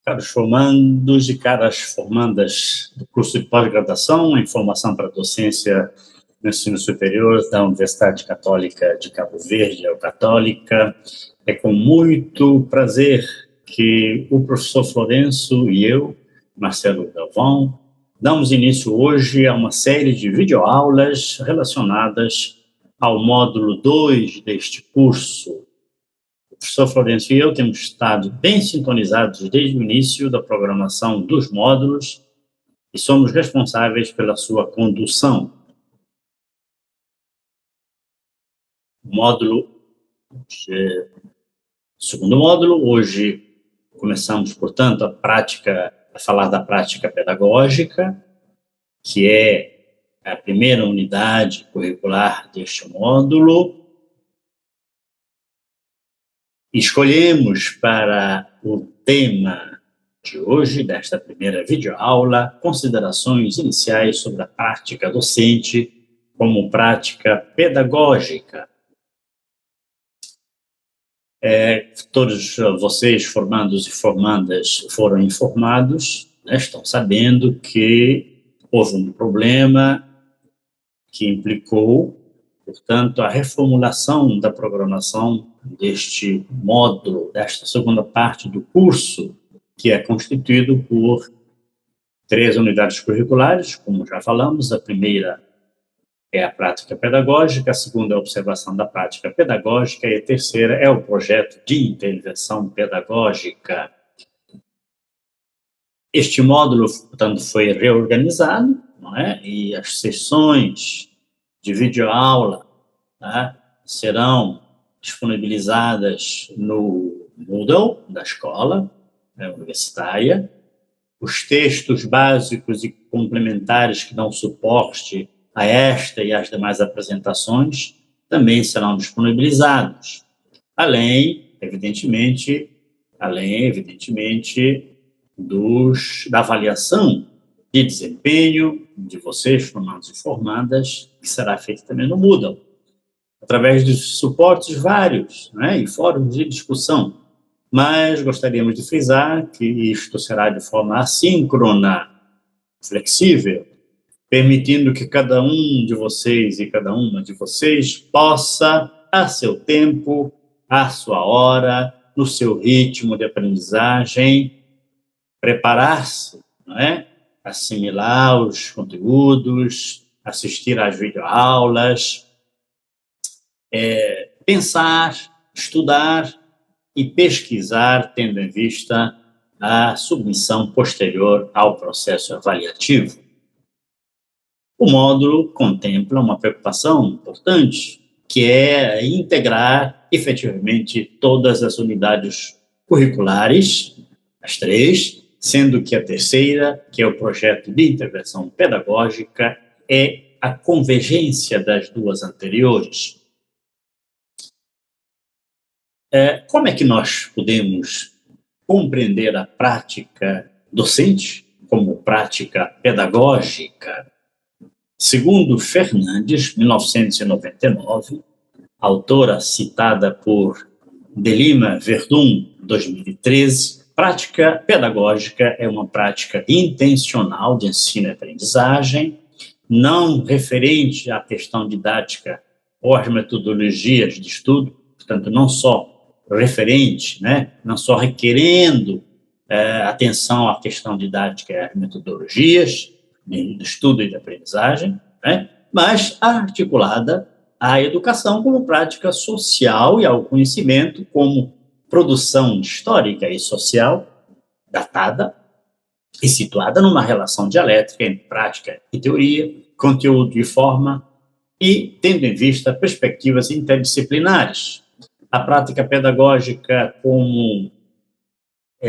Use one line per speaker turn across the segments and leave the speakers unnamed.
Caros formandos e caras formandas do curso de pós-graduação em formação para docência no ensino superior da Universidade Católica de Cabo Verde, a Católica, é com muito prazer que o professor Florencio e eu, Marcelo Galvão, damos início hoje a uma série de videoaulas relacionadas ao módulo 2 deste curso. O professor Florencio e eu temos estado bem sintonizados desde o início da programação dos módulos e somos responsáveis pela sua condução. Segundo módulo, hoje começamos, portanto, a falar da prática pedagógica, que é a primeira unidade curricular deste módulo. Escolhemos para o tema de hoje, desta primeira videoaula, considerações iniciais sobre a prática docente como prática pedagógica. Todos vocês, formandos e formandas, foram informados, estão sabendo que houve um problema que implicou, portanto, a reformulação da programação deste módulo, desta segunda parte do curso, que é constituído por 3 unidades curriculares, como já falamos. A primeira é a prática pedagógica, a segunda é a observação da prática pedagógica e a terceira é o projeto de intervenção pedagógica. Este módulo, portanto, foi reorganizado, não é? E as sessões de videoaula, tá, serão disponibilizadas no Moodle da escola universitária. Os textos básicos e complementares que dão suporte a esta e às demais apresentações também serão disponibilizados, além, evidentemente, da avaliação de desempenho de vocês, formados e formandas, que será feita também no Moodle, através de suportes vários, né, e fóruns de discussão. Mas gostaríamos de frisar que isto será de forma assíncrona, flexível, permitindo que cada um de vocês e cada uma de vocês possa, a seu tempo, à sua hora, no seu ritmo de aprendizagem, preparar-se, não é? Assimilar os conteúdos, assistir às videoaulas, pensar, estudar e pesquisar, tendo em vista a submissão posterior ao processo avaliativo. O módulo contempla uma preocupação importante, que é integrar efetivamente todas as unidades curriculares, as 3, sendo que a terceira, que é o projeto de intervenção pedagógica, é a convergência das 2 anteriores. Como é que nós podemos compreender a prática docente como prática pedagógica? Segundo Fernandes, 1999, autora citada por De Lima Verdun, 2013, prática pedagógica é uma prática intencional de ensino e aprendizagem, não referente à questão didática ou às metodologias de estudo, portanto, não só referente, né, não só requerendo atenção à questão didática e às metodologias de estudo e de aprendizagem, né, mas articulada à educação como prática social e ao conhecimento como produção histórica e social datada e situada numa relação dialética entre prática e teoria, conteúdo e forma, e tendo em vista perspectivas interdisciplinares. A prática pedagógica como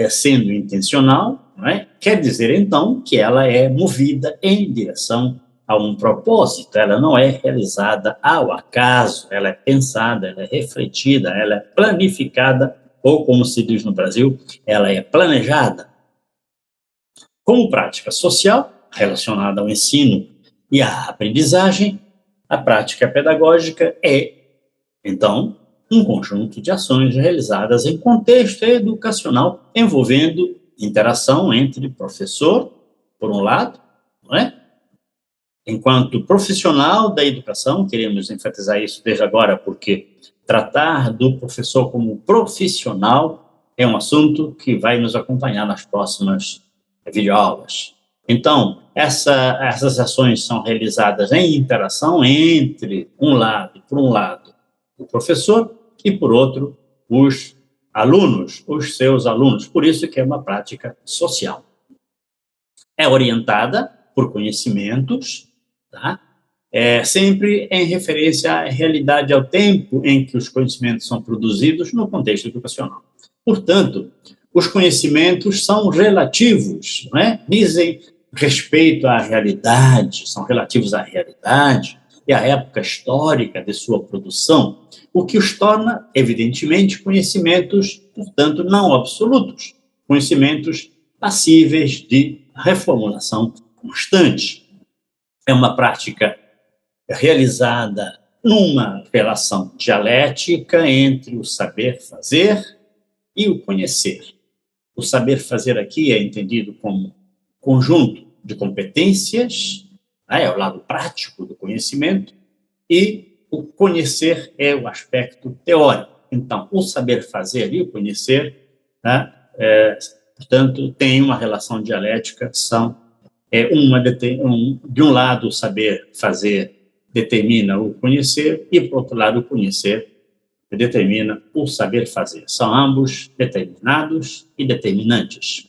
sendo intencional, não é? Quer dizer, então, que ela é movida em direção a um propósito, ela não é realizada ao acaso, ela é pensada, ela é refletida, ela é planificada, ou como se diz no Brasil, ela é planejada. Como prática social, relacionada ao ensino e à aprendizagem, a prática pedagógica é, então, um conjunto de ações realizadas em contexto educacional envolvendo interação entre professor, por um lado, não é? Enquanto profissional da educação, queremos enfatizar isso desde agora, porque tratar do professor como profissional é um assunto que vai nos acompanhar nas próximas videoaulas. Então, essas ações são realizadas em interação entre, por um lado, o professor e, por outro, os alunos, os seus alunos. Por isso que é uma prática social. É orientada por conhecimentos, tá? Sempre em referência à realidade, ao tempo em que os conhecimentos são produzidos no contexto educacional. Portanto, os conhecimentos são relativos, não é? Dizem respeito à realidade, são relativos à realidade e à época histórica de sua produção, o que os torna, evidentemente, conhecimentos, portanto, não absolutos, conhecimentos passíveis de reformulação constante. É uma prática realizada numa relação dialética entre o saber fazer e o conhecer. O saber fazer aqui é entendido como conjunto de competências, é o lado prático do conhecimento, e o conhecer é o aspecto teórico. Então, o saber fazer e o conhecer, portanto, tem uma relação dialética, de um lado, o saber fazer determina o conhecer, e, por outro lado, o conhecer determina o saber fazer. São ambos determinados e determinantes.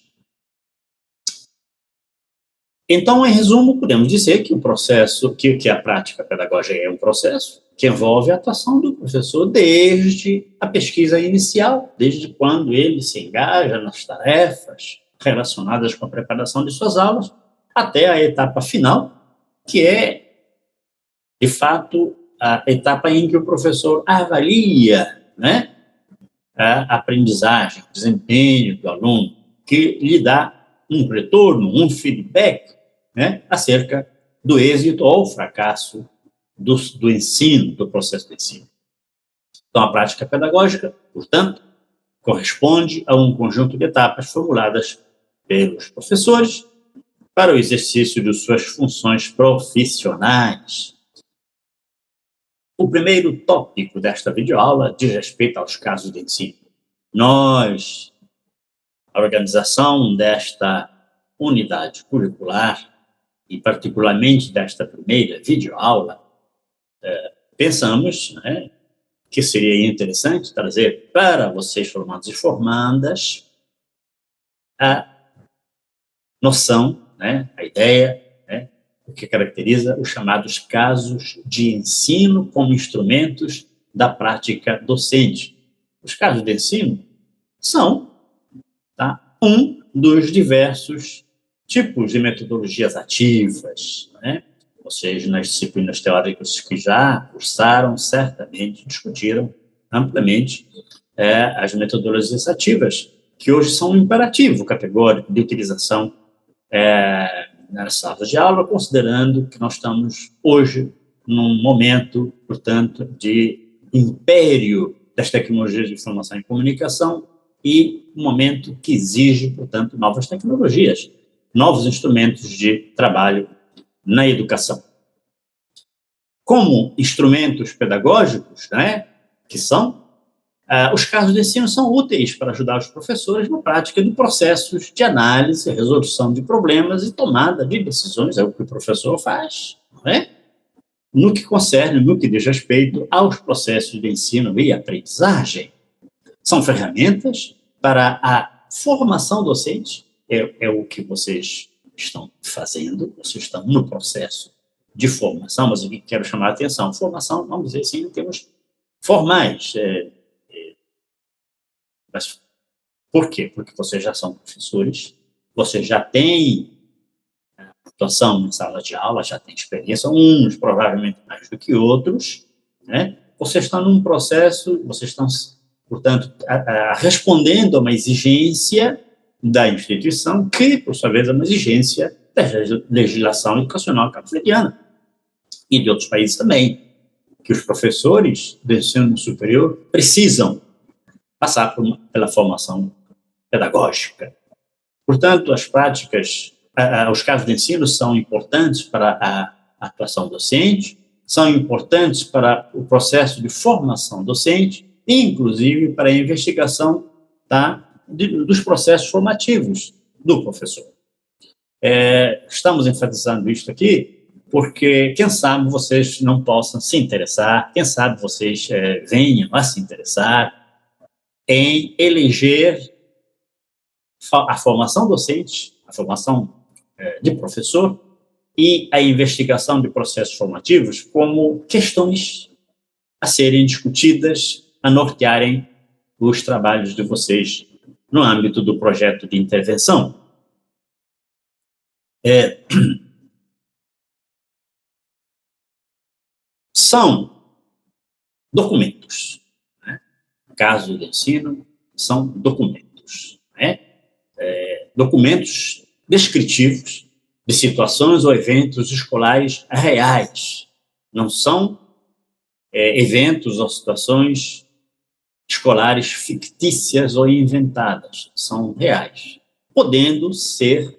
Então, em resumo, podemos dizer que o processo, que a prática pedagógica é um processo que envolve a atuação do professor desde a pesquisa inicial, desde quando ele se engaja nas tarefas relacionadas com a preparação de suas aulas, até a etapa final, que é, de fato, a etapa em que o professor avalia, né, a aprendizagem, o desempenho do aluno, que lhe dá um retorno, um feedback, né, acerca do êxito ou fracasso do ensino, do processo de ensino. Então, a prática pedagógica, portanto, corresponde a um conjunto de etapas formuladas pelos professores para o exercício de suas funções profissionais. O primeiro tópico desta videoaula diz respeito aos casos de ensino. A organização desta unidade curricular, e particularmente desta primeira videoaula, pensamos, né, que seria interessante trazer para vocês formandos e formandas a noção, né, a ideia, né, o que caracteriza os chamados casos de ensino como instrumentos da prática docente. Os casos de ensino são, um dos diversos tipos de metodologias ativas, né? Ou seja, nas disciplinas teóricas que já cursaram, certamente discutiram amplamente as metodologias ativas, que hoje são um imperativo categórico de utilização nas salas de aula, considerando que nós estamos hoje num momento, portanto, de império das tecnologias de informação e comunicação e um momento que exige, portanto, novas tecnologias, novos instrumentos de trabalho na educação. Como instrumentos pedagógicos, né, que são, os casos de ensino são úteis para ajudar os professores na prática de processos de análise, resolução de problemas e tomada de decisões, é o que o professor faz, não é? No que diz respeito aos processos de ensino e aprendizagem. São ferramentas para a formação docente, é o que vocês estão fazendo, vocês estão no processo de formação, mas eu quero chamar a atenção, formação, vamos dizer assim, em termos formais. Mas por quê? Porque vocês já são professores, vocês já têm atuação em sala de aula, já têm experiência, uns provavelmente mais do que outros, né? Vocês estão num processo, vocês estão, portanto, respondendo a uma exigência da instituição, que, por sua vez, é uma exigência da legislação educacional cabo-verdiana e de outros países também, que os professores do ensino superior precisam passar pela formação pedagógica. Portanto, as práticas, os casos de ensino são importantes para a atuação docente, são importantes para o processo de formação docente e, inclusive, para a investigação, tá, dos processos formativos do professor. Estamos enfatizando isso aqui porque, quem sabe, vocês não possam se interessar, quem sabe vocês venham a se interessar em eleger a formação docente, a formação de professor e a investigação de processos formativos como questões a serem discutidas, a nortearem os trabalhos de vocês no âmbito do projeto de intervenção. São documentos, né? Casos de ensino são documentos, né? Documentos descritivos de situações ou eventos escolares reais. Não são eventos ou situações escolares fictícias ou inventadas, são reais, podendo ser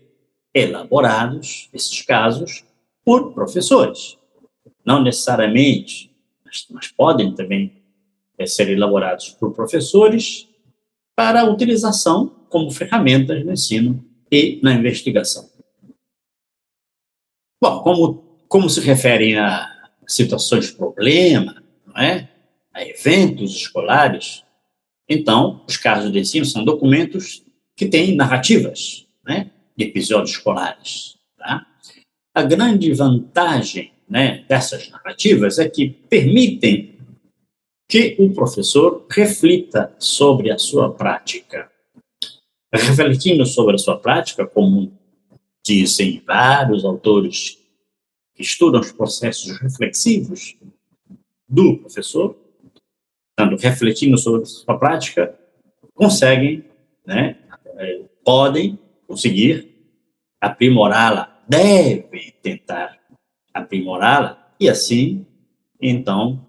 elaborados, esses casos, por professores. Não necessariamente, mas podem também ser elaborados por professores para utilização como ferramentas no ensino e na investigação. Bom, como se referem a situações de problema, não é? A eventos escolares, então, os casos de ensino são documentos que têm narrativas, né, de episódios escolares. Tá? A grande vantagem, né, dessas narrativas é que permitem que o professor reflita sobre a sua prática. Refletindo sobre a sua prática, como dizem vários autores que estudam os processos reflexivos do professor, portanto, refletindo sobre a sua prática, conseguem, né, podem conseguir aprimorá-la, devem tentar aprimorá-la e, assim, então,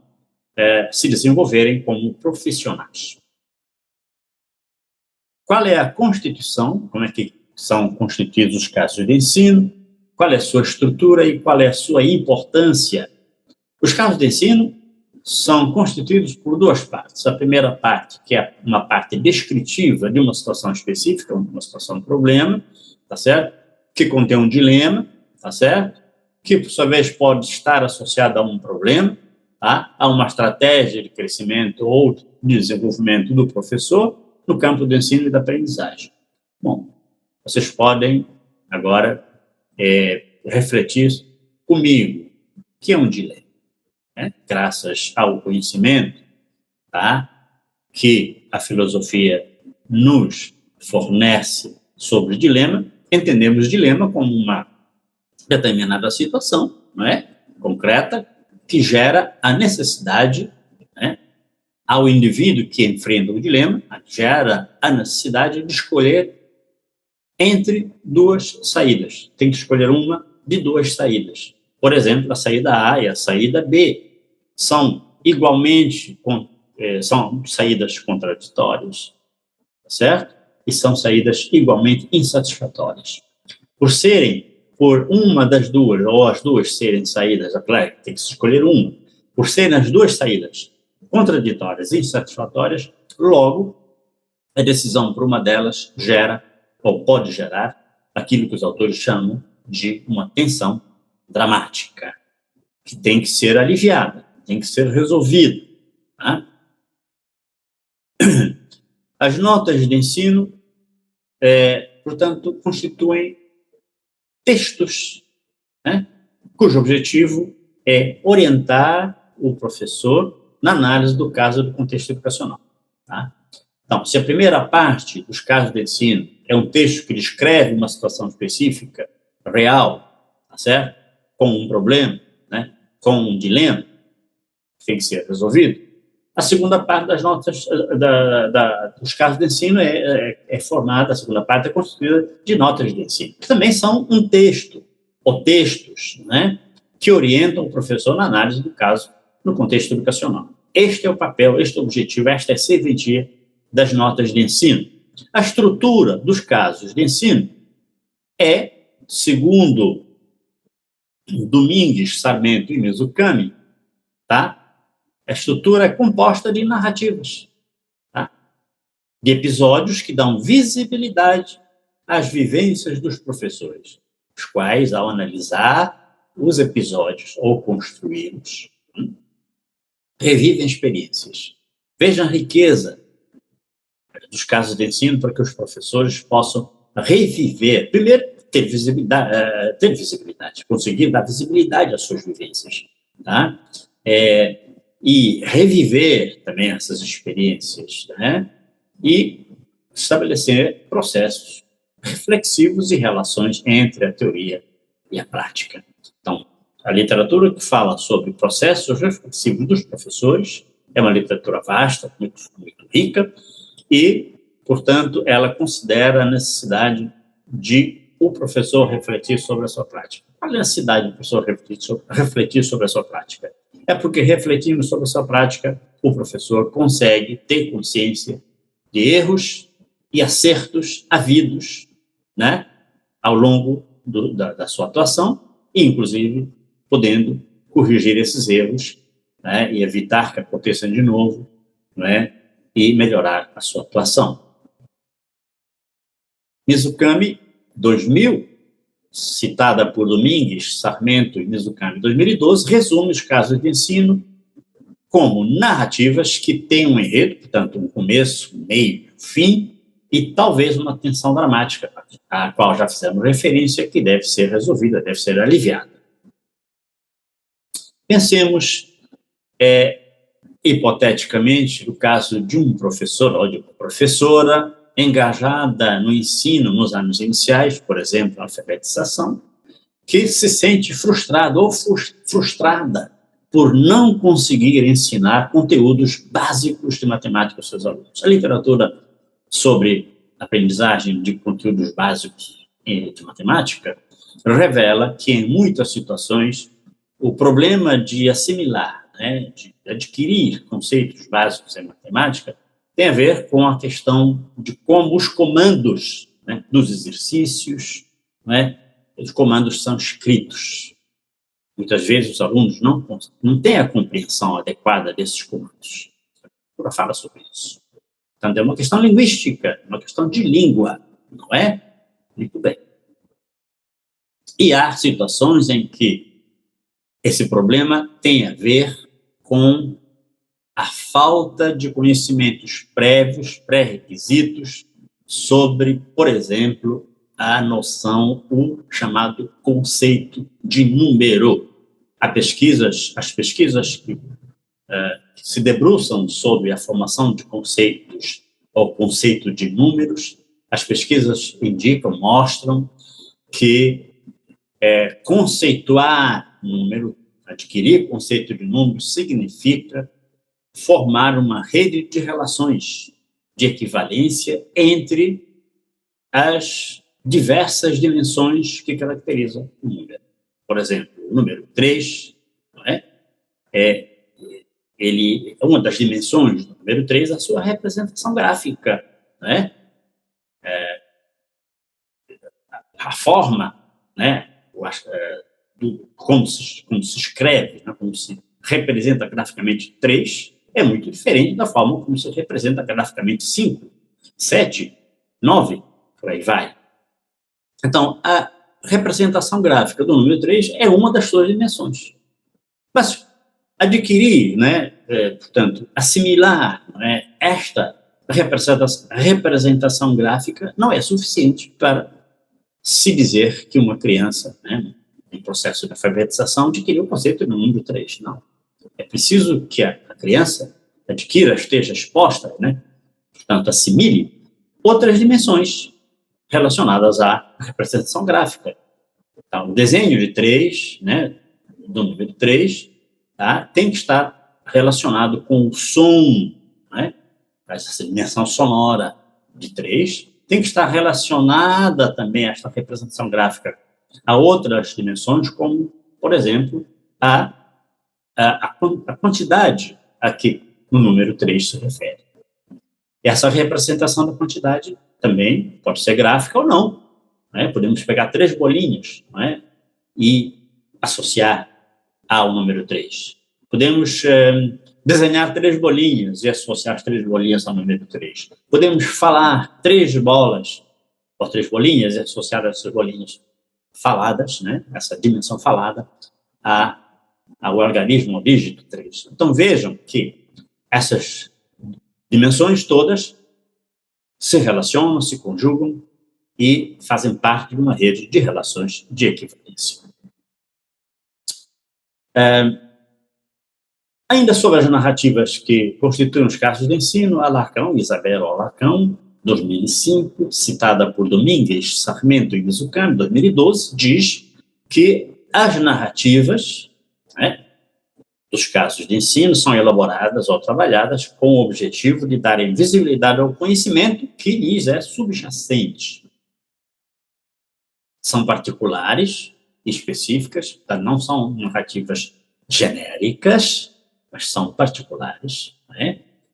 se desenvolverem como profissionais. Qual é a constituição, como é que são constituídos os casos de ensino, qual é a sua estrutura e qual é a sua importância? Os casos de ensino são constituídos por duas partes. A primeira parte, que é uma parte descritiva de uma situação específica, uma situação de problema, tá certo? Que contém um dilema, tá certo? Que, por sua vez, pode estar associado a um problema, tá? A uma estratégia de crescimento ou de desenvolvimento do professor no campo do ensino e da aprendizagem. Bom, vocês podem agora refletir comigo o que é um dilema. Né? Graças ao conhecimento, tá, que a filosofia nos fornece sobre o dilema, entendemos o dilema como uma determinada situação, não é, concreta, que gera a necessidade, né, ao indivíduo que enfrenta o dilema, gera a necessidade de escolher entre duas saídas. Tem que escolher uma de duas saídas. Por exemplo, a saída A e a saída B são igualmente, são saídas contraditórias, certo? E são saídas igualmente insatisfatórias. Por uma das duas, ou as duas serem saídas, claro, tem que se escolher uma. Por serem as duas saídas contraditórias e insatisfatórias, logo, a decisão por uma delas gera, ou pode gerar, aquilo que os autores chamam de uma tensão dramática, que tem que ser aliviada, tem que ser resolvida. Tá? As notas de ensino, portanto, constituem textos, né, cujo objetivo é orientar o professor na análise do caso do contexto educacional. Tá? Então, se a primeira parte dos casos de ensino é um texto que descreve uma situação específica, real, tá certo? Com um problema, né? Com um dilema que tem que ser resolvido, a segunda parte das notas dos casos de ensino é formada, a segunda parte é constituída de notas de ensino, que também são um texto, ou textos, né? Que orientam o professor na análise do caso no contexto educacional. Este é o papel, este é o objetivo, esta é a serventia das notas de ensino. A estrutura dos casos de ensino é, segundo Domingues, Sarmento e Mizukami, tá? A estrutura é composta de narrativas, tá? De episódios que dão visibilidade às vivências dos professores, os quais, ao analisar os episódios ou construí-los, revivem experiências. Vejam a riqueza dos casos de ensino para que os professores possam reviver, primeiro, ter visibilidade, conseguir dar visibilidade às suas vivências, tá? E reviver também essas experiências, né? E estabelecer processos reflexivos e relações entre a teoria e a prática. Então, a literatura que fala sobre processos reflexivos dos professores é uma literatura vasta, muito, muito rica, e, portanto, ela considera a necessidade de o professor refletir sobre a sua prática. Qual é a necessidade do professor refletir sobre a sua prática? É porque, refletindo sobre a sua prática, o professor consegue ter consciência de erros e acertos havidos, né, ao longo da sua atuação, e, inclusive, podendo corrigir esses erros, né, e evitar que aconteçam de novo, né, e melhorar a sua atuação. Mizukami, 2000, citada por Domingues, Sarmento e Mizukami, 2012, resume os casos de ensino como narrativas que têm um enredo, portanto, um começo, meio, fim, e talvez uma tensão dramática, a qual já fizemos referência, que deve ser resolvida, deve ser aliviada. Pensemos, hipoteticamente, no caso de um professor ou de uma professora engajada no ensino nos anos iniciais, por exemplo, a alfabetização, que se sente frustrada ou frustrada por não conseguir ensinar conteúdos básicos de matemática aos seus alunos. A literatura sobre aprendizagem de conteúdos básicos de matemática revela que, em muitas situações, o problema de assimilar, né, de adquirir conceitos básicos em matemática, tem a ver com a questão de como os comandos, né, dos exercícios, né, os comandos são escritos. Muitas vezes os alunos não têm a compreensão adequada desses comandos. A literatura fala sobre isso. Então, é uma questão linguística, uma questão de língua, não é? Muito bem. E há situações em que esse problema tem a ver com a falta de conhecimentos prévios, pré-requisitos, sobre, por exemplo, a noção, o chamado conceito de número. As pesquisas que se debruçam sobre a formação de conceitos ou conceito de números, as pesquisas indicam, mostram que conceituar número, adquirir conceito de número, significa formar uma rede de relações de equivalência entre as diversas dimensões que caracterizam o número. Por exemplo, o número 3, não é? Uma das dimensões do número 3 é a sua representação gráfica, não é? A forma, né, como se escreve, né, como se representa graficamente 3, é muito diferente da forma como se representa graficamente 5, 7, 9, por aí vai. Então, a representação gráfica do número 3 é uma das suas dimensões. Mas adquirir, né, portanto, assimilar, né, esta representação gráfica não é suficiente para se dizer que uma criança, né, em processo de alfabetização, adquiriu o conceito do número 3. Não. É preciso que a criança adquira, esteja exposta, né, portanto, assimile outras dimensões relacionadas à representação gráfica. Então, o desenho de 3, né, do número 3, tá, tem que estar relacionado com o som, né, essa dimensão sonora de 3, tem que estar relacionada também a esta representação gráfica a outras dimensões, como, por exemplo, a quantidade a que o número 3 se refere. Essa representação da quantidade também pode ser gráfica ou não. Podemos pegar 3 bolinhas, e associar ao número 3. Podemos desenhar 3 bolinhas e associar as 3 bolinhas ao número 3. Podemos falar 3 bolas ou 3 bolinhas e associar essas bolinhas faladas, essa dimensão falada, ao algarismo, ao dígito 3. Então, vejam que essas dimensões todas se relacionam, se conjugam e fazem parte de uma rede de relações de equivalência. Ainda sobre as narrativas que constituem os casos de ensino, Alarcón, Isabel Alarcón, 2005, citada por Domínguez, Sarmento e Mizucami, 2012, diz que as narrativas dos casos de ensino são elaboradas ou trabalhadas com o objetivo de darem visibilidade ao conhecimento que lhes é subjacente. São particulares, específicas, não são narrativas genéricas, mas são particulares.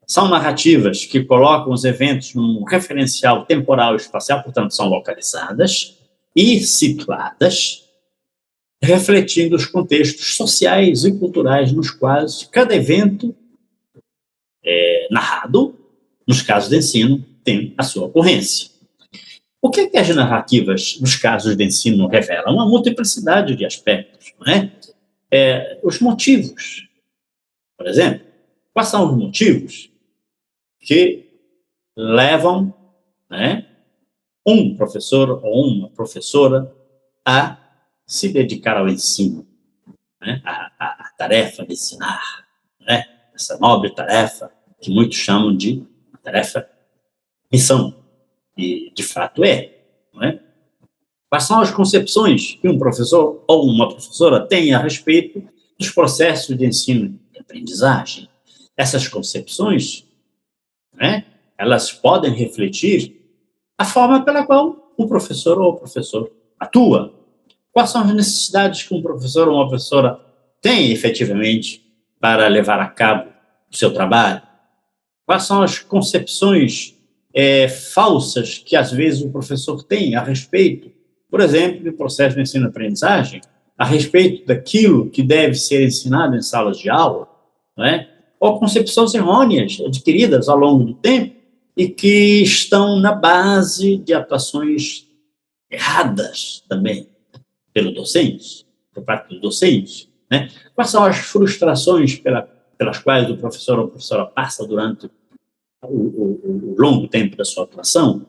São narrativas que colocam os eventos num referencial temporal e espacial, portanto, são localizadas e situadas, refletindo os contextos sociais e culturais nos quais cada evento narrado, nos casos de ensino, tem a sua ocorrência. O que é que as narrativas dos casos de ensino revelam? Uma multiplicidade de aspectos, os motivos, por exemplo. Quais são os motivos que levam um professor ou uma professora a se dedicar ao ensino, a tarefa de ensinar, essa nobre tarefa que muitos chamam de tarefa missão, e de fato Quais são as concepções que um professor ou uma professora tem a respeito dos processos de ensino e aprendizagem? Essas concepções, elas podem refletir a forma pela qual o professor ou o professor atua. Quais são as necessidades que um professor ou uma professora tem, efetivamente, para levar a cabo o seu trabalho? Quais são as concepções falsas que, às vezes, o professor tem a respeito, por exemplo, do processo de ensino-aprendizagem, a respeito daquilo que deve ser ensinado em salas de aula, ou concepções errôneas adquiridas ao longo do tempo e que estão na base de atuações erradas também pelo docente, por parte dos docentes. Quais são as frustrações pelas quais o professor ou a professora passa durante o longo tempo da sua atuação?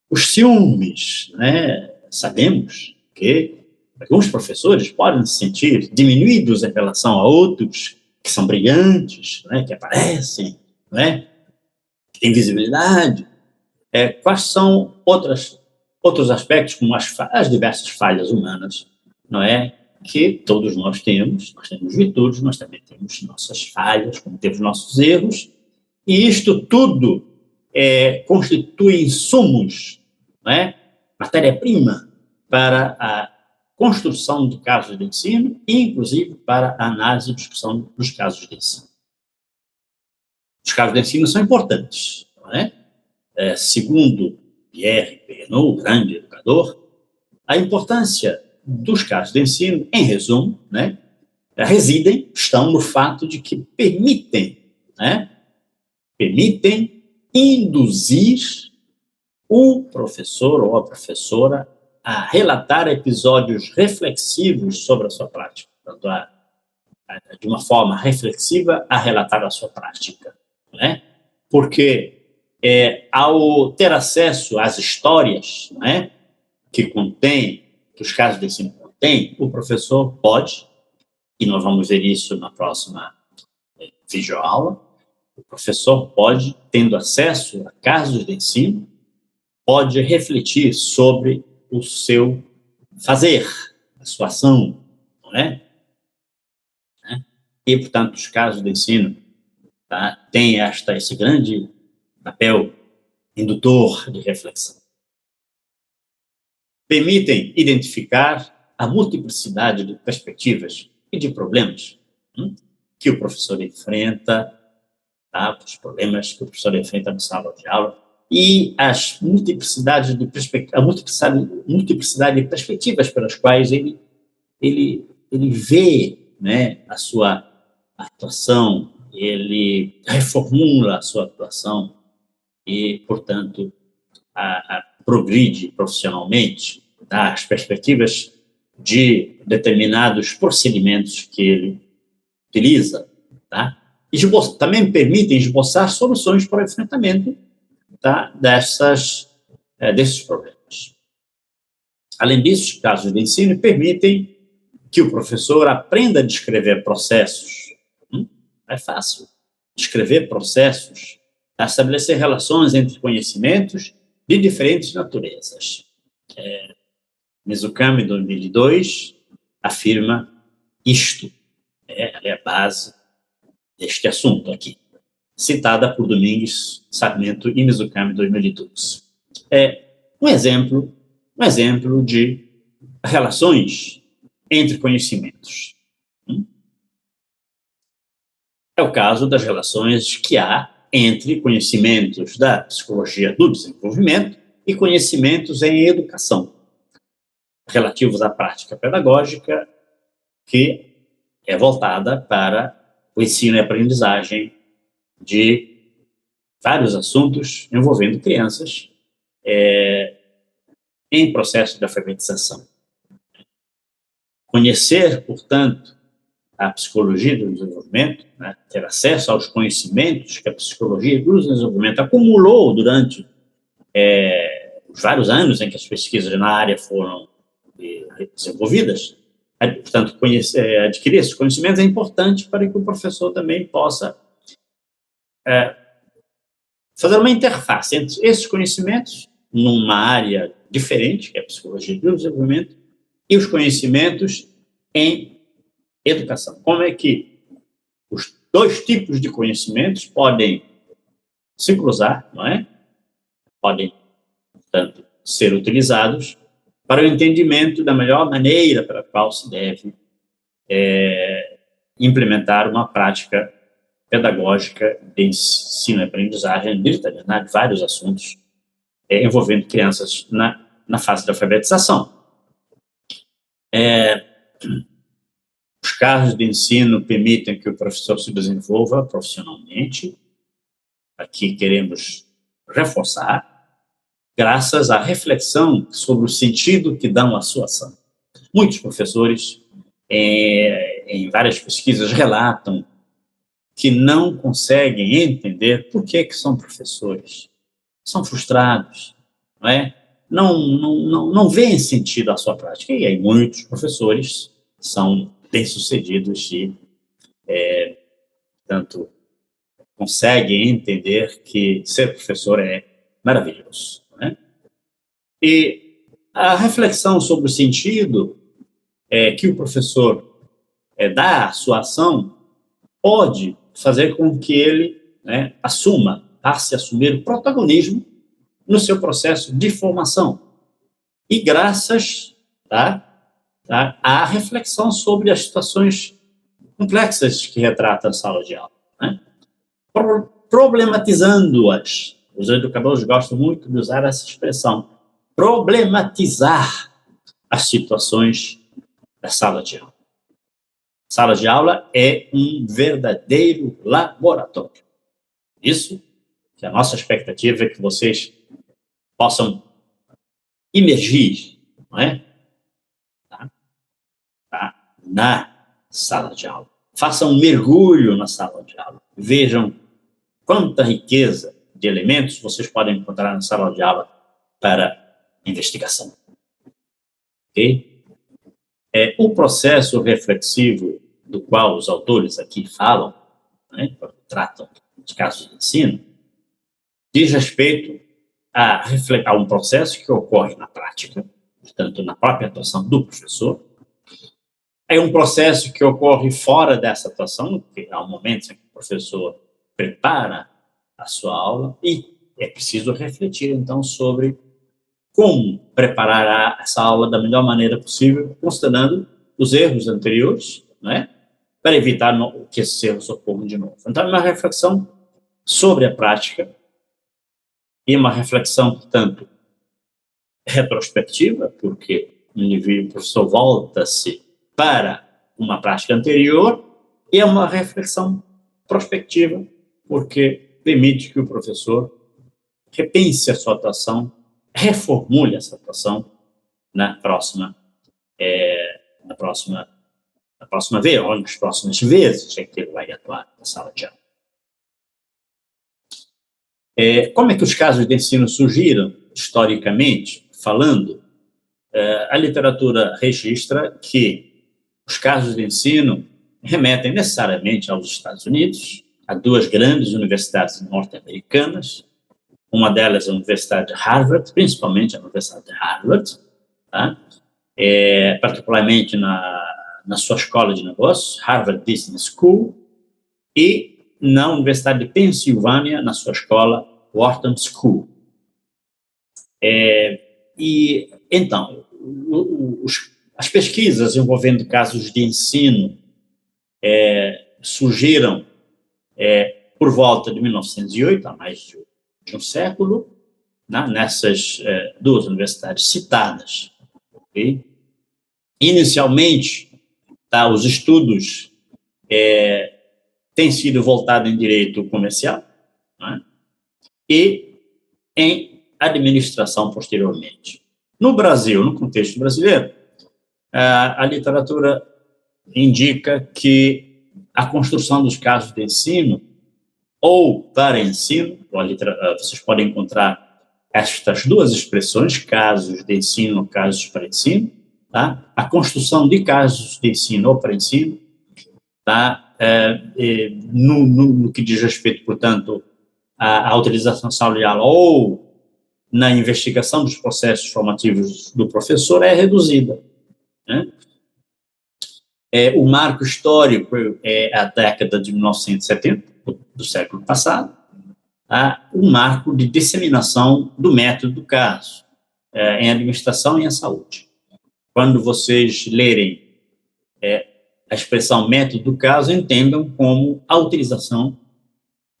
Os ciúmes, sabemos que alguns professores podem se sentir diminuídos em relação a outros que são brilhantes, que aparecem, que têm visibilidade. Quais são outros aspectos, como as diversas falhas humanas, que todos nós temos virtudes, nós também temos nossas falhas, como temos nossos erros, e isto tudo constitui insumos, matéria-prima para a construção de casos de ensino e, inclusive, para a análise e discussão dos casos de ensino. Os casos de ensino são importantes, segundo Pierre Perenot, o grande educador, a importância dos casos de ensino, em resumo, estão no fato de que permitem induzir o professor ou a professora a relatar episódios reflexivos sobre a sua prática, portanto, de uma forma reflexiva a relatar a sua prática, porque ao ter acesso às histórias, que os casos de ensino contêm, o professor pode, e nós vamos ver isso na próxima videoaula, o professor pode, tendo acesso a casos de ensino, pode refletir sobre o seu fazer, a sua ação, E, portanto, os casos de ensino têm esse grande papel indutor de reflexão. Permitem identificar a multiplicidade de perspectivas e de problemas que o professor enfrenta, os problemas que o professor enfrenta na sala de aula, e as a multiplicidade de perspectivas pelas quais ele vê, né, a sua atuação, ele reformula a sua atuação e, portanto, progride profissionalmente, tá? As perspectivas de determinados procedimentos que ele utiliza, tá? Também permitem esboçar soluções para o enfrentamento, tá, desses problemas. Além disso, os casos de ensino permitem que o professor aprenda a descrever processos. É fácil. Descrever processos, a estabelecer relações entre conhecimentos de diferentes naturezas. Mizukami, 2002, afirma isto. É a base deste assunto aqui, citada por Domingues, Sarmento e Mizukami, 2012. É um exemplo de relações entre conhecimentos. É o caso das relações que há entre conhecimentos da psicologia do desenvolvimento e conhecimentos em educação, relativos à prática pedagógica, que é voltada para o ensino e aprendizagem de vários assuntos envolvendo crianças em processo de alfabetização. Conhecer, portanto, a psicologia do desenvolvimento, né, ter acesso aos conhecimentos que a psicologia do desenvolvimento acumulou durante os vários anos em que as pesquisas na área foram desenvolvidas. Portanto, adquirir esses conhecimentos é importante para que o professor também possa fazer uma interface entre esses conhecimentos numa área diferente, que é a psicologia do desenvolvimento, e os conhecimentos em educação. Como é que os dois tipos de conhecimentos podem se cruzar, não é? Podem, portanto, ser utilizados para o entendimento da melhor maneira pela qual se deve implementar uma prática pedagógica de ensino e aprendizagem de vários assuntos envolvendo crianças na fase da alfabetização. Os casos de ensino permitem que o professor se desenvolva profissionalmente. Aqui queremos reforçar, graças à reflexão sobre o sentido que dão à sua ação. Muitos professores, em várias pesquisas, relatam que não conseguem entender por que são professores. São frustrados, não é? Não veem sentido à sua prática. E aí muitos professores são bem-sucedidos e, portanto, conseguem entender que ser professor é maravilhoso. Né? E a reflexão sobre o sentido que o professor dá à sua ação pode fazer com que ele passe a assumir o protagonismo no seu processo de formação. E graças à reflexão sobre as situações complexas que retrata a sala de aula. Né? Problematizando-as. Os educadores gostam muito de usar essa expressão. Problematizar as situações da sala de aula. A sala de aula é um verdadeiro laboratório. Isso que a nossa expectativa é que vocês possam imergir, não é? Na sala de aula. Façam um mergulho na sala de aula. Vejam quanta riqueza de elementos vocês podem encontrar na sala de aula para investigação. Ok? O processo reflexivo do qual os autores aqui falam, né, quando tratam de casos de ensino, diz respeito a um processo que ocorre na prática, portanto, na própria atuação do professor. É um processo que ocorre fora dessa atuação, que há um momento em que o professor prepara a sua aula, e é preciso refletir, então, sobre como preparar essa aula da melhor maneira possível, considerando os erros anteriores, né, para evitar que esses erros ocorram de novo. Então, é uma reflexão sobre a prática e uma reflexão, portanto, retrospectiva, porque o indivíduo, o professor volta-se para uma prática anterior, e é uma reflexão prospectiva, porque permite que o professor repense a sua atuação, reformule essa atuação na próxima, na próxima vez, ou nas próximas vezes em que ele vai atuar na sala de aula. Como é que os casos de ensino surgiram, historicamente falando? A literatura registra que os casos de ensino remetem necessariamente aos Estados Unidos, a duas grandes universidades norte-americanas, uma delas a Universidade de Harvard, principalmente a Universidade de Harvard, tá? Particularmente na sua escola de negócios, Harvard Business School, e na Universidade de Pensilvânia, na sua escola Wharton School. E, então, as pesquisas envolvendo casos de ensino surgiram por volta de 1908, há mais de um século, né, nessas duas universidades citadas. Okay? Inicialmente, os estudos têm sido voltados em direito comercial, né, e em administração posteriormente. No Brasil, no contexto brasileiro, a literatura indica que a construção dos casos de ensino, ou para ensino, vocês podem encontrar estas duas expressões, casos de ensino, casos para ensino, tá? A construção de casos de ensino ou para ensino, tá? No que diz respeito, portanto, à utilização sala de aula ou na investigação dos processos formativos do professor é reduzida, né? O marco histórico é a década de 1970, do século passado, um marco de disseminação do método do caso, em administração e em saúde. Quando vocês lerem a expressão método do caso, entendam como a utilização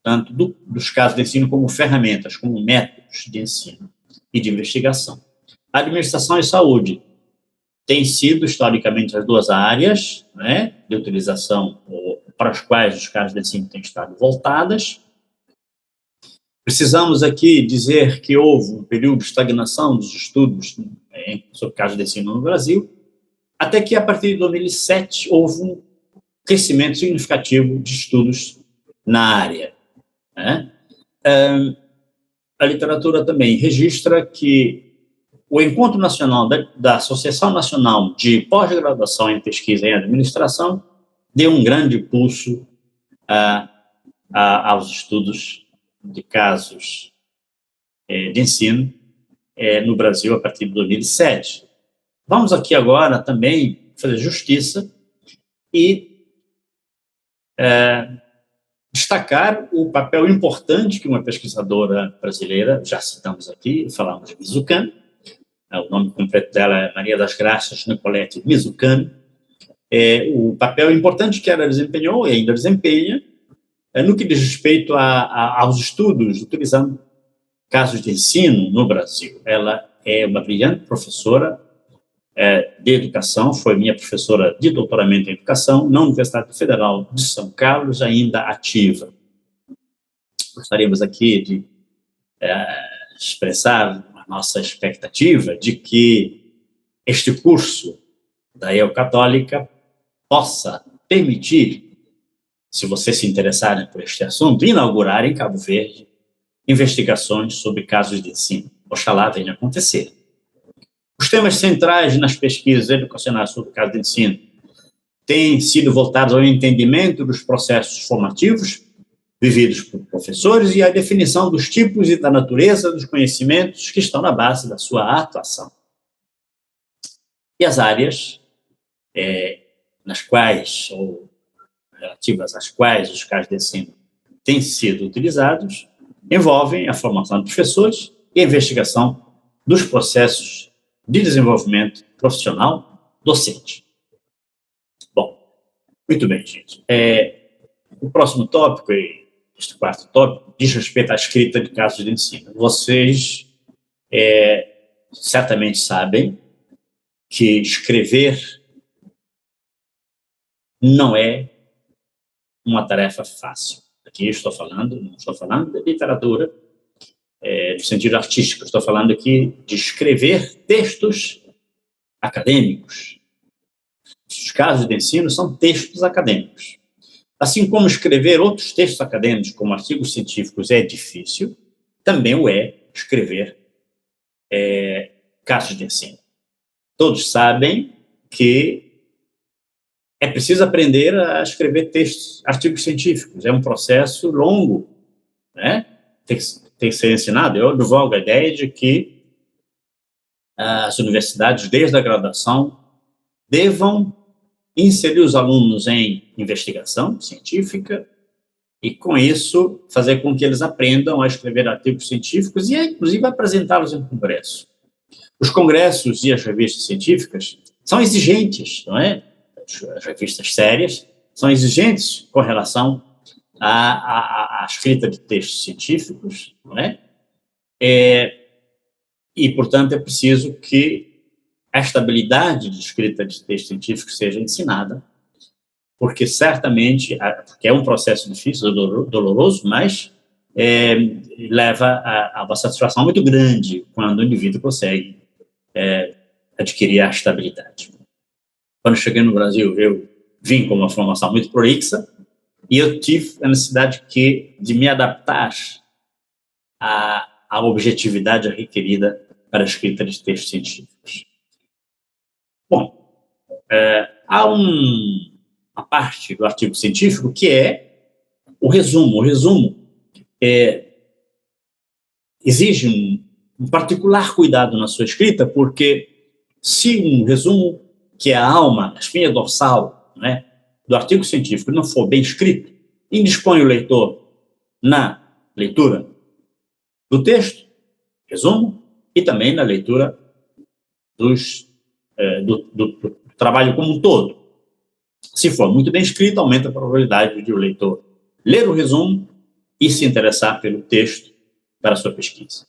tanto dos casos de ensino como ferramentas, como métodos de ensino e de investigação. A administração e saúde têm sido, historicamente, as duas áreas, né, de utilização para as quais os casos de ensino têm estado voltadas. Precisamos aqui dizer que houve um período de estagnação dos estudos sobre casos de ensino no Brasil, até que, a partir de 2007, houve um crescimento significativo de estudos na área, né? A literatura também registra que o Encontro Nacional da Associação Nacional de Pós-Graduação em Pesquisa em Administração deu um grande impulso aos estudos de casos de ensino no Brasil a partir de 2007. Vamos aqui agora também fazer justiça e destacar o papel importante que uma pesquisadora brasileira, já citamos aqui, falamos de Mizukami, o nome completo dela é Maria das Graças Nicolette Mizukami, o papel importante que ela desempenhou e ainda desempenha no que diz respeito aos estudos utilizando casos de ensino no Brasil. Ela é uma brilhante professora de educação, foi minha professora de doutoramento em educação na Universidade Federal de São Carlos, ainda ativa. Gostaríamos aqui de expressar a nossa expectativa de que este curso da EO Católica possa permitir, se vocês se interessarem por este assunto, inaugurar em Cabo Verde investigações sobre casos de ensino. Oxalá venha acontecer. Os temas centrais nas pesquisas educacionais sobre casos de ensino têm sido voltados ao entendimento dos processos formativos vividos por professores e à definição dos tipos e da natureza dos conhecimentos que estão na base da sua atuação. E as áreas nas quais, ou relativas às quais os casos de ensino têm sido utilizados, envolvem a formação de professores e a investigação dos processos de desenvolvimento profissional docente. Bom, muito bem, gente. O próximo tópico, este quarto tópico, diz respeito à escrita de casos de ensino. Vocês certamente sabem que escrever não é uma tarefa fácil. Aqui não estou falando de literatura, no sentido artístico, estou falando aqui de escrever textos acadêmicos. Os casos de ensino são textos acadêmicos. Assim como escrever outros textos acadêmicos, como artigos científicos, é difícil, também o é escrever casos de ensino. Todos sabem que é preciso aprender a escrever textos, artigos científicos. É um processo longo, né? Tem que ser ensinado. Eu divulgo a ideia de que as universidades, desde a graduação, devam inserir os alunos em investigação científica e, com isso, fazer com que eles aprendam a escrever artigos científicos e, inclusive, apresentá-los em congresso. Os congressos e as revistas científicas são exigentes, não é? As revistas sérias são exigentes com relação à escrita de textos científicos, não é? E, portanto, é preciso que esta habilidade de escrita de texto científico seja ensinada, porque certamente, porque é um processo difícil, doloroso, mas leva a uma satisfação muito grande quando o indivíduo consegue adquirir a estabilidade. Quando cheguei no Brasil, eu vim com uma formação muito prolixa e eu tive a necessidade de me adaptar à objetividade requerida para a escrita de textos científicos. Bom, há uma parte do artigo científico que é o resumo. O resumo exige um particular cuidado na sua escrita, porque se um resumo, que é a alma, a espinha dorsal, né, do artigo científico, não for bem escrito, indispõe o leitor na leitura do texto, resumo, e também na leitura do trabalho como um todo. Se for muito bem escrito, aumenta a probabilidade de o leitor ler o resumo e se interessar pelo texto para a sua pesquisa.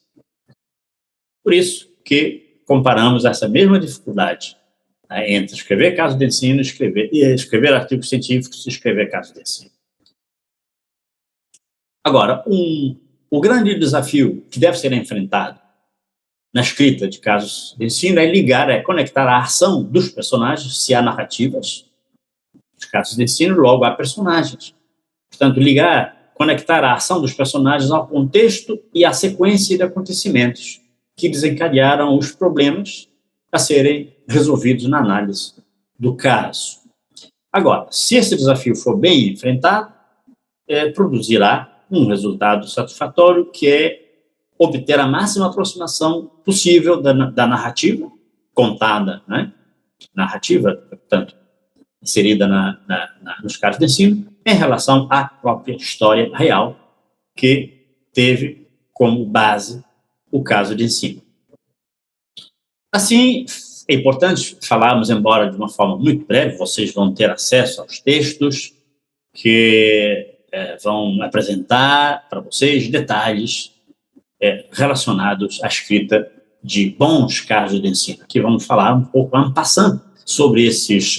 Por isso que comparamos essa mesma dificuldade entre escrever casos de ensino, escrever artigos científicos e escrever casos de ensino. Agora, o grande desafio que deve ser enfrentado na escrita de casos de ensino é conectar a ação dos personagens, se há narrativas. Nos casos de ensino, logo há personagens. Portanto, conectar a ação dos personagens ao contexto e à sequência de acontecimentos que desencadearam os problemas a serem resolvidos na análise do caso. Agora, se esse desafio for bem enfrentado, produzirá um resultado satisfatório, que é obter a máxima aproximação possível da narrativa contada, né? Narrativa, portanto, inserida nos casos de ensino, em relação à própria história real que teve como base o caso de ensino. Assim, é importante falarmos, embora de uma forma muito breve, vocês vão ter acesso aos textos que vão apresentar para vocês detalhes relacionados à escrita de bons casos de ensino. Aqui vamos falar um pouco, en passant, sobre esses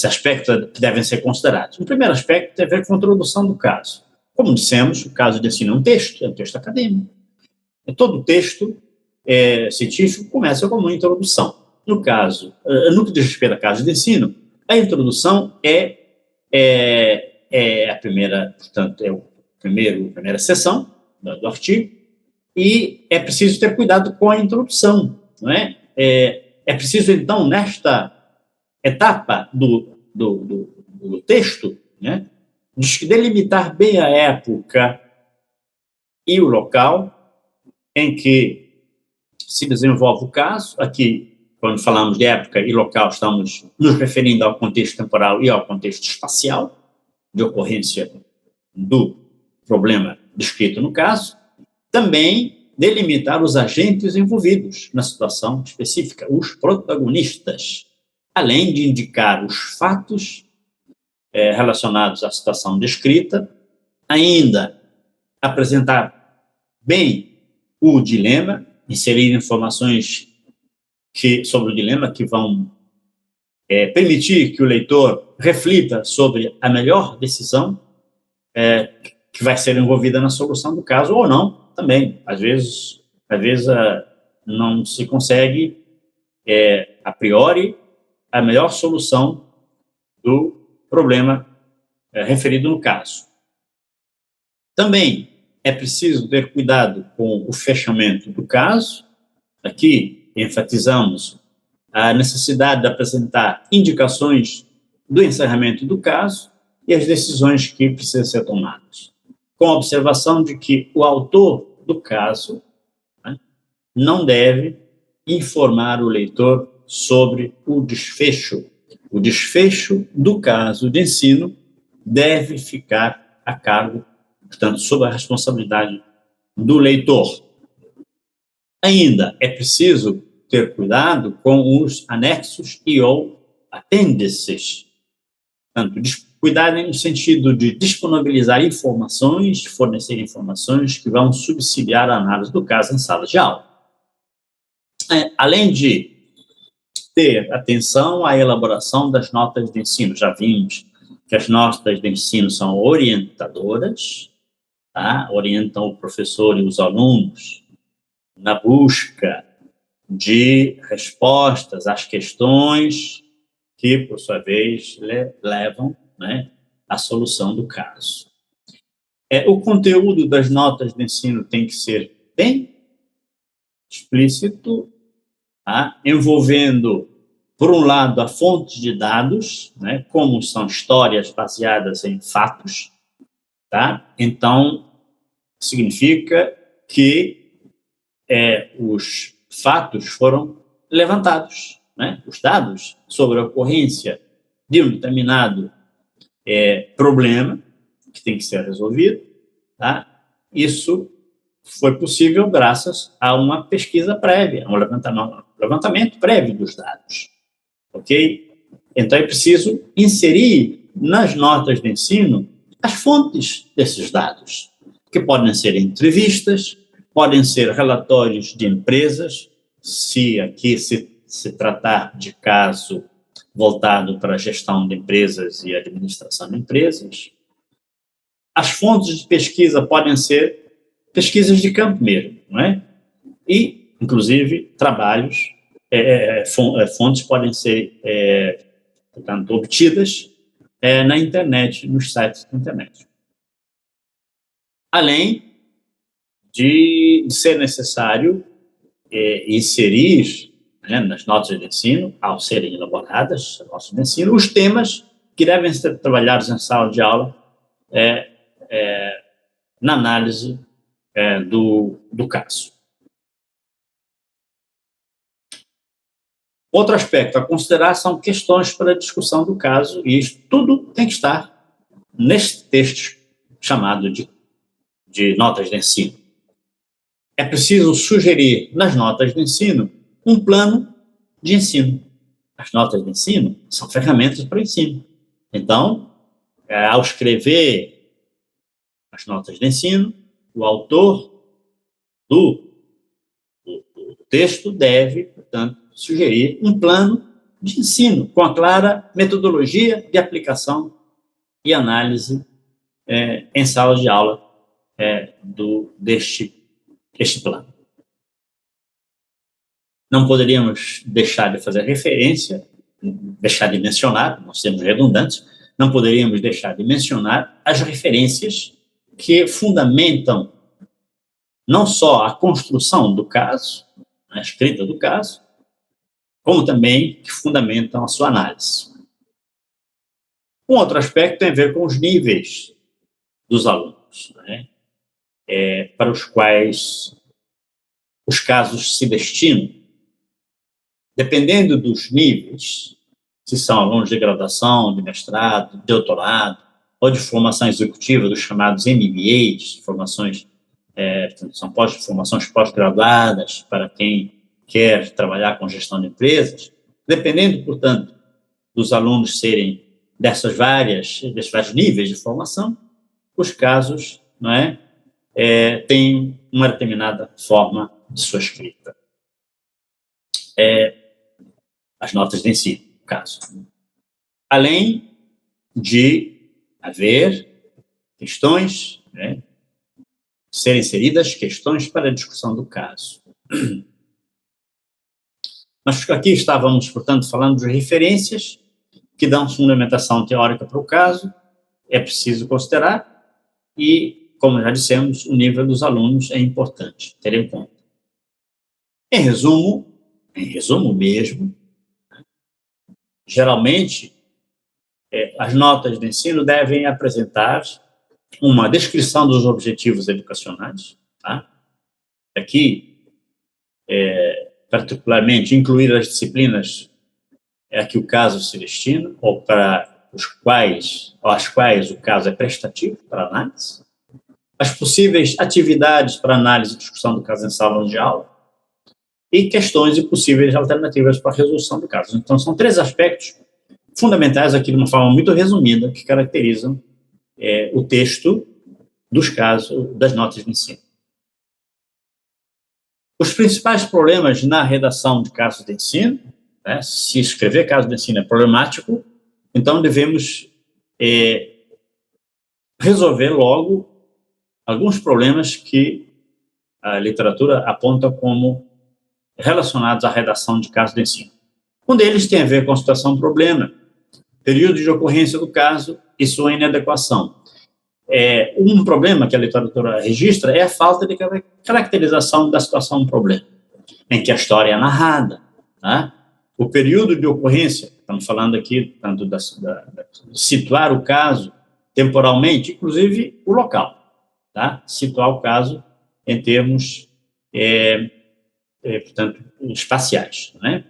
aspectos que devem ser considerados. O primeiro aspecto tem a ver com a introdução do caso. Como dissemos, o caso de ensino é um texto acadêmico. Todo texto científico começa com uma introdução. No que diz respeito a caso de ensino, a introdução é a primeira, portanto, a primeira seção do artigo, e é preciso ter cuidado com a introdução, não é? É preciso, então, nesta etapa do texto, né, delimitar bem a época e o local em que se desenvolve o caso. Aqui, quando falamos de época e local, estamos nos referindo ao contexto temporal e ao contexto espacial de ocorrência do problema descrito no caso. Também delimitar os agentes envolvidos na situação específica, os protagonistas, além de indicar os fatos relacionados à situação descrita Ainda, apresentar bem o dilema, inserir informações sobre o dilema que vão permitir que o leitor reflita sobre a melhor decisão que vai ser envolvida na solução do caso ou não, também. Às vezes não se consegue, a priori, a melhor solução do problema referido no caso. Também é preciso ter cuidado com o fechamento do caso. Aqui enfatizamos a necessidade de apresentar indicações do encerramento do caso e as decisões que precisam ser tomadas, com a observação de que o autor do caso, né, não deve informar o leitor sobre o desfecho. O desfecho do caso de ensino deve ficar a cargo, portanto, sob a responsabilidade do leitor. Ainda é preciso ter cuidado com os anexos e ou apêndices. Portanto, cuidar no sentido de disponibilizar informações, fornecer informações que vão subsidiar a análise do caso em sala de aula. Além de ter atenção à elaboração das notas de ensino. Já vimos que as notas de ensino são orientadoras, tá? Orientam o professor e os alunos na busca de respostas às questões que, por sua vez, levam, né, à solução do caso. O conteúdo das notas de ensino tem que ser bem explícito, tá? Envolvendo, por um lado, a fonte de dados, né, como são histórias baseadas em fatos, tá? Então, significa que os fatos foram levantados, né? Os dados sobre a ocorrência de um determinado problema que tem que ser resolvido, tá? Isso foi possível graças a uma pesquisa prévia, a um levantamento prévio dos dados, ok? Então é preciso inserir nas notas de ensino as fontes desses dados, que podem ser entrevistas, podem ser relatórios de empresas, se aqui se tratar de caso voltado para a gestão de empresas e administração de empresas. As fontes de pesquisa podem ser pesquisas de campo mesmo, não é? E, inclusive, trabalhos, fontes podem ser, portanto, obtidas na internet, nos sites da internet. Além de ser necessário inserir, né, nas notas de ensino, ao serem elaboradas as notas de ensino, os temas que devem ser trabalhados em sala de aula na análise do caso. Outro aspecto a considerar são questões para a discussão do caso, e isso tudo tem que estar neste texto chamado de notas de ensino. É preciso sugerir nas notas de ensino um plano de ensino. As notas de ensino são ferramentas para o ensino. Então, ao escrever as notas de ensino, o autor do texto deve, portanto, sugerir um plano de ensino com a clara metodologia de aplicação e análise em sala de aula deste plano. Não poderíamos deixar de fazer referência, deixar de mencionar, nós sermos redundantes, não poderíamos deixar de mencionar as referências que fundamentam não só a construção do caso, a escrita do caso, como também que fundamentam a sua análise. Um outro aspecto tem a ver com os níveis dos alunos, né? Para os quais os casos se destinam. Dependendo dos níveis, se são alunos de graduação, de mestrado, de doutorado, ou de formação executiva, dos chamados MBAs, formações, são formações pós-graduadas para quem quer trabalhar com gestão de empresas. Dependendo, portanto, dos alunos serem desses vários níveis de formação, os casos, não é, têm uma determinada forma de sua escrita. As notas de ensino, no caso. Além de haver questões, né, serem inseridas questões para a discussão do caso. Nós aqui estávamos, portanto, falando de referências que dão fundamentação teórica para o caso, é preciso considerar, e, como já dissemos, o nível dos alunos é importante ter em conta. Em resumo mesmo, geralmente, as notas de ensino devem apresentar uma descrição dos objetivos educacionais, tá? Aqui, particularmente, incluir as disciplinas a que o caso se destina, ou às quais o caso é prestativo para análise, as possíveis atividades para análise e discussão do caso em sala de aula, e questões e possíveis alternativas para a resolução do caso. Então, são 3 aspectos fundamentais aqui, de uma forma muito resumida, que caracterizam o texto dos casos, das notas de ensino. Os principais problemas na redação de casos de ensino, né, se escrever caso de ensino é problemático, então devemos resolver logo alguns problemas que a literatura aponta como relacionados à redação de caso de ensino. Um deles tem a ver com a situação-problema, período de ocorrência do caso e sua inadequação. Um problema que a literatura registra é a falta de caracterização da situação-problema, em que a história é narrada. Tá? O período de ocorrência, estamos falando aqui tanto de situar o caso temporalmente, inclusive o local. Tá? Situar o caso em termos, portanto, espaciais. Né?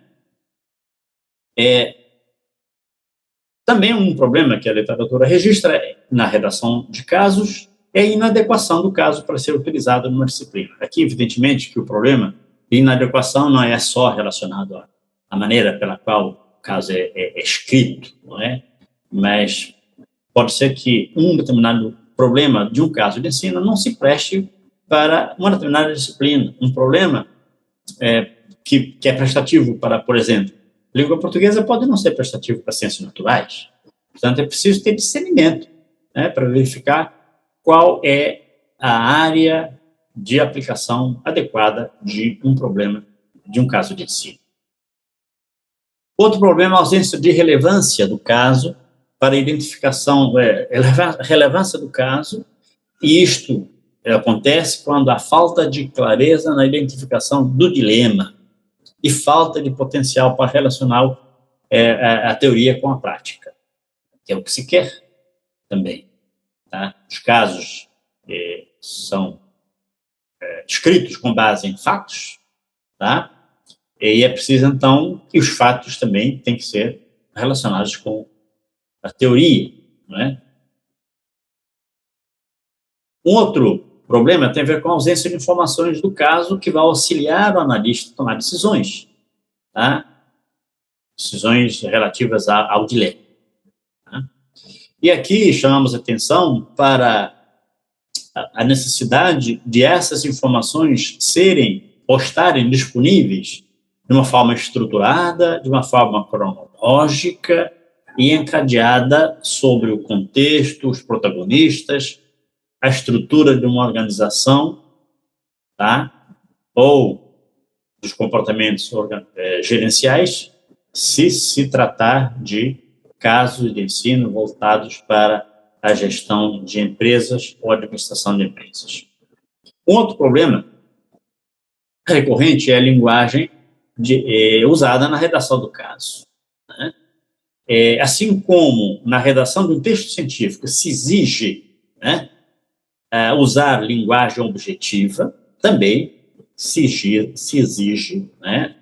Também um problema que a literatura registra na redação de casos é a inadequação do caso para ser utilizado numa disciplina. Aqui, evidentemente, que o problema de inadequação não é só relacionado à maneira pela qual o caso é escrito, não é? Mas pode ser que um determinado problema de um caso de ensino não se preste para uma determinada disciplina. Um problema que é prestativo para, por exemplo, língua portuguesa pode não ser prestativo para ciências naturais. Portanto, é preciso ter discernimento, né, para verificar qual é a área de aplicação adequada de um problema, de um caso de ensino. Outro problema é a ausência de relevância do caso para a identificação, relevância do caso, e isto acontece quando há falta de clareza na identificação do dilema e falta de potencial para relacionar a teoria com a prática, que é o que se quer também. Tá? Os casos são descritos com base em fatos, tá? E é preciso, então, que os fatos também têm que ser relacionados com a teoria. Não é? Um outro problema tem a ver com a ausência de informações do caso que vai auxiliar o analista a tomar decisões. Tá? Decisões relativas ao dilema. Tá? E aqui chamamos atenção para a necessidade de essas informações estarem disponíveis de uma forma estruturada, de uma forma cronológica e encadeada sobre o contexto, os protagonistas, a estrutura de uma organização, tá? Ou dos comportamentos gerenciais, se tratar de casos de ensino voltados para a gestão de empresas ou administração de empresas. Um outro problema recorrente é a linguagem usada na redação do caso. Né? Assim como na redação de um texto científico se exige, né, usar linguagem objetiva, também se exige, né,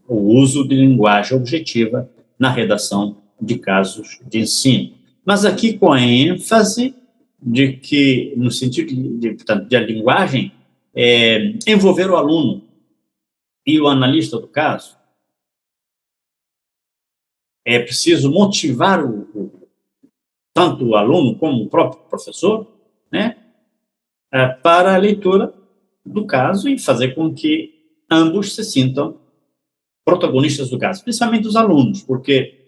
o uso de linguagem objetiva na redação de casos de ensino. Mas aqui com a ênfase de que, no sentido de a linguagem envolver o aluno e o analista do caso, é preciso motivar tanto o aluno como o próprio professor né, para a leitura do caso e fazer com que ambos se sintam protagonistas do caso, principalmente os alunos, porque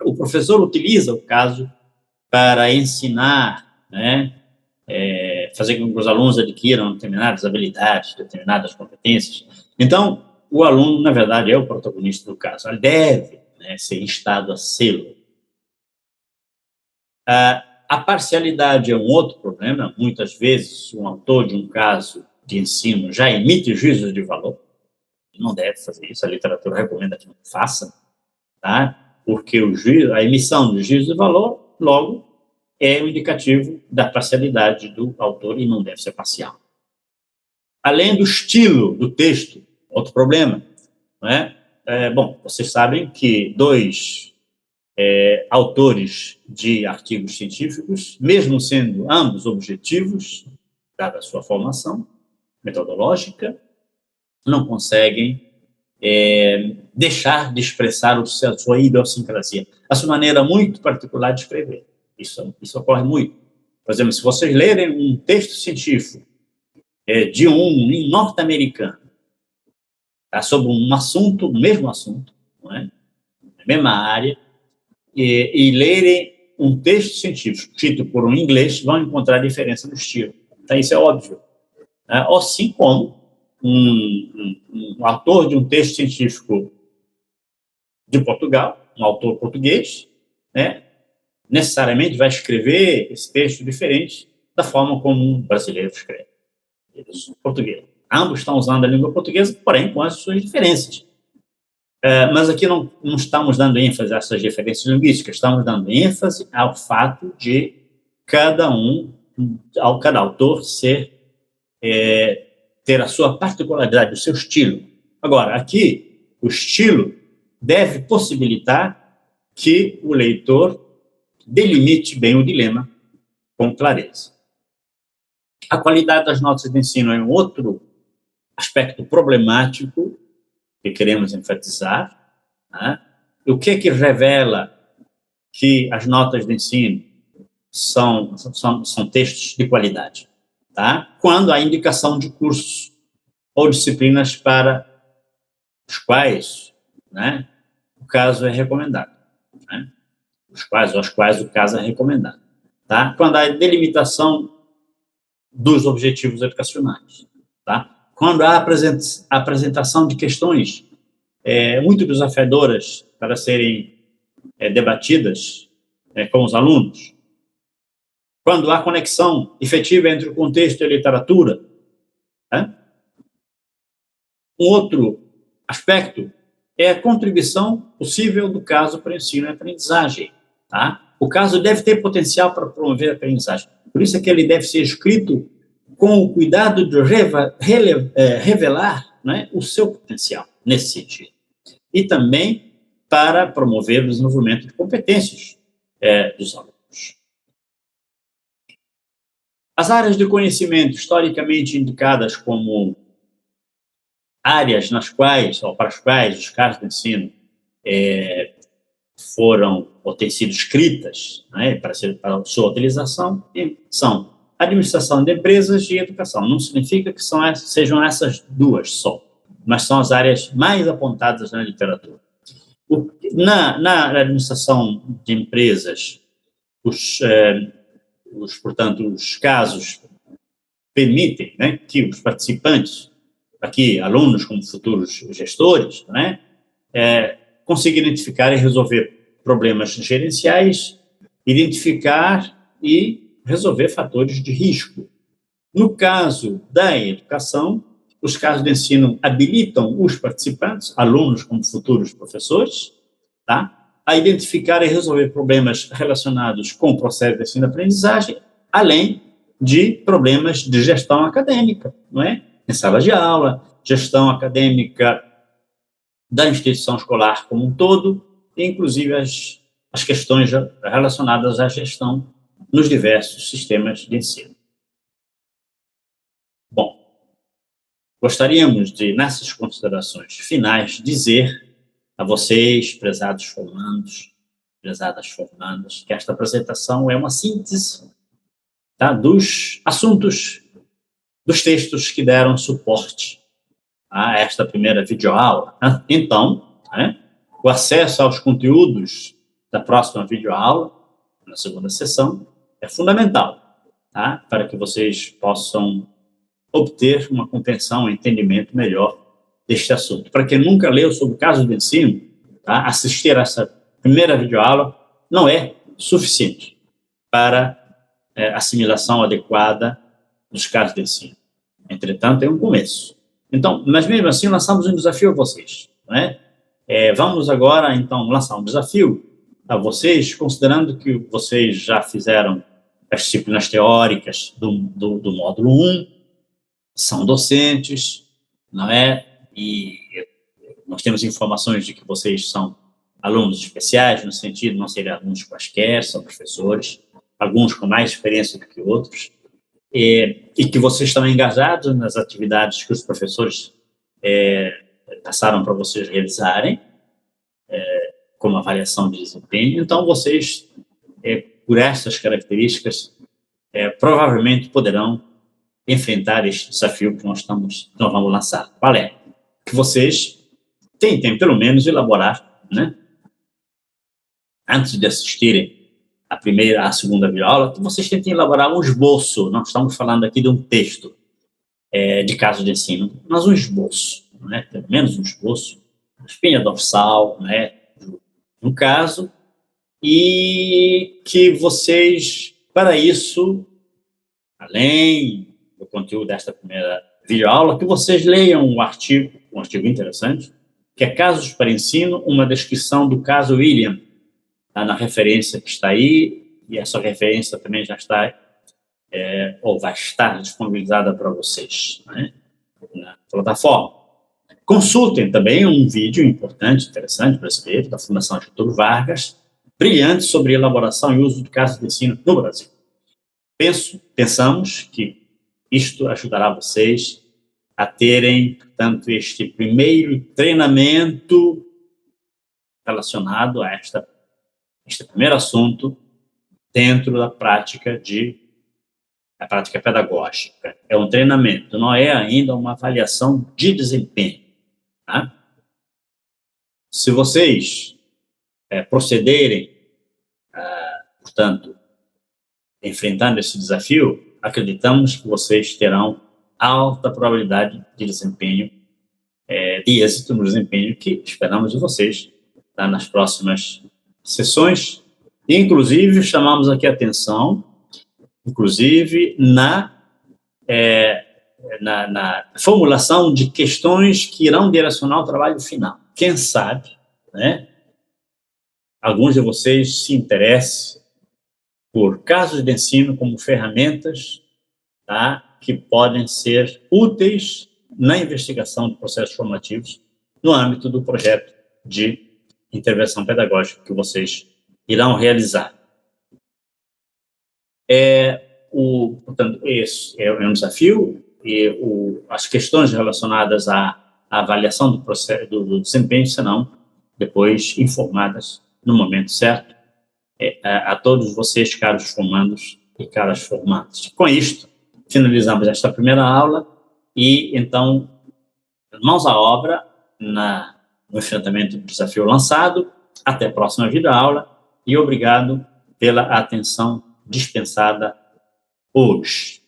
o professor utiliza o caso para ensinar, né, fazer com que os alunos adquiram determinadas habilidades, determinadas competências. Então, o aluno, na verdade, é o protagonista do caso. Ele deve, né, ser instado a sê-lo. A parcialidade é um outro problema. Muitas vezes, um autor de um caso de ensino já emite juízos de valor. Não deve fazer isso, a literatura recomenda que não faça, tá? Porque a emissão de juízo de valor, logo, é um indicativo da parcialidade do autor e não deve ser parcial. Além do estilo do texto, outro problema, não é? Bom, vocês sabem que dois autores de artigos científicos, mesmo sendo ambos objetivos, dada a sua formação metodológica, não conseguem deixar de expressar a sua idiosincrasia, a sua maneira muito particular de escrever. Isso ocorre muito. Por exemplo, se vocês lerem um texto científico de um norte-americano, tá, sobre um assunto, o mesmo assunto, não é? A mesma área, e lerem um texto científico escrito por um inglês, vão encontrar diferença no estilo. Então, isso é óbvio. Né? Assim como um autor de um texto científico de Portugal, um autor português, né, necessariamente vai escrever esse texto diferente da forma como um brasileiro escreve. Português. Ambos estão usando a língua portuguesa, porém com as suas diferenças. Mas aqui não estamos dando ênfase a essas diferenças linguísticas, estamos dando ênfase ao fato de cada autor ter a sua particularidade, o seu estilo. Agora, aqui, o estilo deve possibilitar que o leitor delimite bem o dilema com clareza. A qualidade das notas de ensino é um outro aspecto problemático que queremos enfatizar. Né? O que revela que as notas de ensino são textos de qualidade? Tá? Quando há indicação de cursos ou disciplinas para os quais, né, o caso é recomendado. Né? Aos quais o caso é recomendado. Tá? Quando há delimitação dos objetivos educacionais. Tá? Quando há apresentação de questões muito desafiadoras para serem debatidas com os alunos. Quando há conexão efetiva entre o contexto e a literatura. Né? Um outro aspecto é a contribuição possível do caso para o ensino e aprendizagem. Tá? O caso deve ter potencial para promover a aprendizagem. Por isso é que ele deve ser escrito com o cuidado de revelar, né, o seu potencial nesse sentido. E também para promover o desenvolvimento de competências dos alunos. As áreas de conhecimento historicamente indicadas como áreas nas quais, ou para as quais os casos de ensino foram ou têm sido escritas, né, para sua utilização, são administração de empresas e educação. Não significa que sejam essas duas só, mas são as áreas mais apontadas na literatura. Na administração de empresas, portanto, os casos permitem, né, que os participantes, aqui alunos como futuros gestores, né, consigam identificar e resolver problemas gerenciais, identificar e resolver fatores de risco. No caso da educação, os casos de ensino habilitam os participantes, alunos como futuros professores, tá, a identificar e resolver problemas relacionados com o processo de ensino-aprendizagem, além de problemas de gestão acadêmica, não é? Em sala de aula, gestão acadêmica da instituição escolar como um todo, e inclusive as questões relacionadas à gestão nos diversos sistemas de ensino. Bom, gostaríamos de, nessas considerações finais, dizer a vocês, prezados formandos, prezadas formandas, que esta apresentação é uma síntese tá, dos assuntos, dos textos que deram suporte a esta primeira videoaula. Né? Então, né, o acesso aos conteúdos da próxima videoaula, na segunda sessão, é fundamental, tá, para que vocês possam obter uma compreensão, um entendimento melhor deste assunto. Para quem nunca leu sobre o caso de ensino, tá, assistir a essa primeira videoaula não é suficiente para assimilação adequada dos casos de ensino. Entretanto, é um começo. Então, mas mesmo assim, lançamos um desafio a vocês. Não é? Vamos agora, então, lançar um desafio a vocês, considerando que vocês já fizeram as disciplinas teóricas do módulo 1, são docentes, não é? E nós temos informações de que vocês são alunos especiais, no sentido de não serem alunos quaisquer, são professores, alguns com mais experiência do que outros, e que vocês estão engajados nas atividades que os professores passaram para vocês realizarem, como avaliação de desempenho. Então, vocês, por essas características, provavelmente poderão enfrentar este desafio que nós vamos lançar. Qual é? Que vocês tentem, pelo menos, elaborar, né? Antes de assistirem a segunda videoaula, que vocês tentem elaborar um esboço. Não estamos falando aqui de um texto de caso de ensino, mas um esboço, né? Pelo menos um esboço, a espinha dorsal, né? No caso, e que vocês, para isso, além do conteúdo desta primeira videoaula, que vocês leiam um artigo interessante, que é Casos para Ensino, uma descrição do caso William, tá, na referência que está aí, e essa referência também já está, ou vai estar disponibilizada para vocês, né, na plataforma. Consultem também um vídeo importante, interessante, brasileiro, da Fundação Getúlio Vargas, brilhante sobre elaboração e uso de casos de ensino no Brasil. Pensamos que isto ajudará vocês a terem, portanto, este primeiro treinamento relacionado a este primeiro assunto dentro da prática pedagógica. É um treinamento, não é ainda uma avaliação de desempenho. Tá? Se vocês procederem, portanto, enfrentando esse desafio, acreditamos que vocês terão alta probabilidade de desempenho, de êxito no desempenho que esperamos de vocês, tá, nas próximas sessões. E, inclusive, chamamos aqui a atenção, inclusive, na formulação de questões que irão direcionar o trabalho final. Quem sabe, né, alguns de vocês se interessem por casos de ensino como ferramentas, tá, que podem ser úteis na investigação de processos formativos no âmbito do projeto de intervenção pedagógica que vocês irão realizar. Portanto, esse é um desafio, e as questões relacionadas à avaliação do processo do desempenho serão depois informadas no momento certo a todos vocês, caros formandos e caras formandas. Com isto, finalizamos esta primeira aula e, então, mãos à obra no enfrentamento do desafio lançado. Até a próxima videoaula e obrigado pela atenção dispensada hoje.